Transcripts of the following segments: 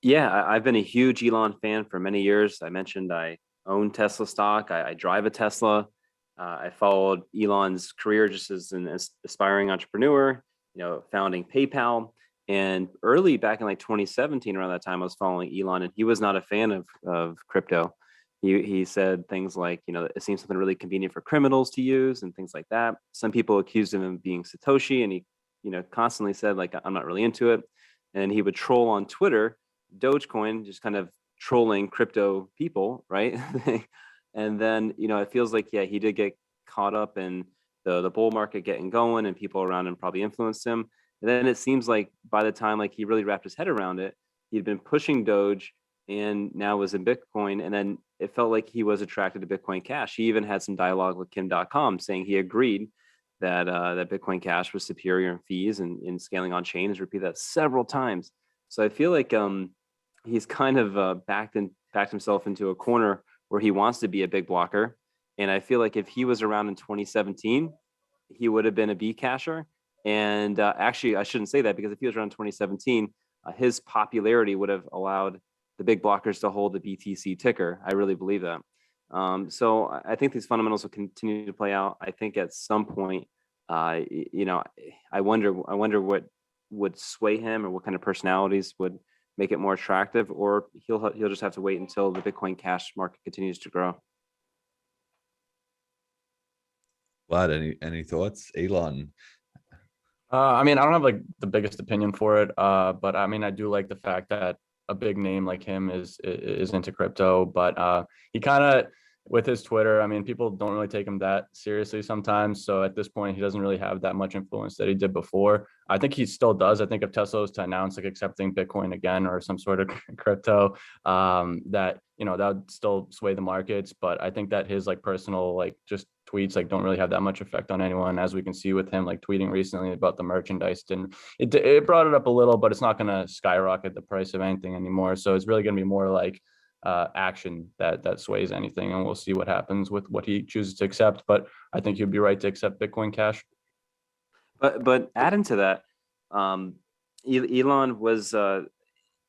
Yeah, I've been a huge Elon fan for many years. I mentioned I own Tesla stock. I drive a Tesla. I followed Elon's career just as an aspiring entrepreneur, founding PayPal. And early back in like 2017, around that time, I was following Elon, and he was not a fan of crypto. He said things like, it seems something really convenient for criminals to use and things like that. Some people accused him of being Satoshi, and he, constantly said like, I'm not really into it. And he would troll on Twitter Dogecoin, just kind of trolling crypto people, right? And then, it feels like, yeah, he did get caught up in the bull market getting going, and people around him probably influenced him. And then it seems like by the time like he really wrapped his head around it, he'd been pushing Doge and now was in Bitcoin. And then it felt like he was attracted to Bitcoin Cash. He even had some dialogue with Kim.com saying he agreed that Bitcoin Cash was superior in fees and in scaling on chain. He's repeated that several times. So I feel like he's kind of backed himself into a corner where he wants to be a big blocker. And I feel like if he was around in 2017, he would have been a B casher. And actually, I shouldn't say that, because if he was around 2017, his popularity would have allowed the big blockers to hold the BTC ticker. I really believe that. So I think these fundamentals will continue to play out. I think at some point, I wonder what would sway him, or what kind of personalities would make it more attractive, or he'll just have to wait until the Bitcoin Cash market continues to grow. Vlad, any thoughts? Elon. I mean, I don't have like the biggest opinion for it, but I mean, I do like the fact that a big name like him is into crypto, but he kind of with his Twitter, I mean, people don't really take him that seriously sometimes. So at this point, he doesn't really have that much influence that he did before. I think he still does. I think if Tesla was to announce like accepting Bitcoin again or some sort of crypto, that that would still sway the markets. But I think that his like personal like just tweets like don't really have that much effect on anyone, as we can see with him like tweeting recently about the merchandise. And it brought it up a little, but it's not going to skyrocket the price of anything anymore. So it's really going to be more like action that sways anything, and we'll see what happens with what he chooses to accept. But I think he'd be right to accept Bitcoin Cash. But adding to that, um, Elon was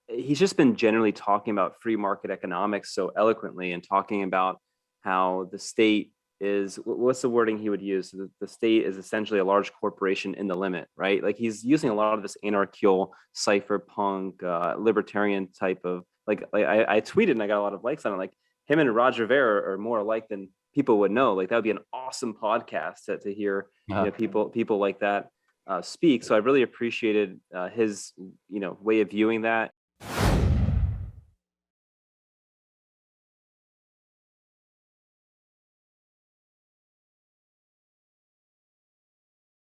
he's just been generally talking about free market economics so eloquently, and talking about how the state is, what's the wording he would use? The state is essentially a large corporation in the limit, right? Like he's using a lot of this anarchical, cypherpunk, libertarian type of like I tweeted and I got a lot of likes on it. Like him and Roger Ver are more alike than people would know. Like that would be an awesome podcast to hear, people like that speak. So I really appreciated his way of viewing that.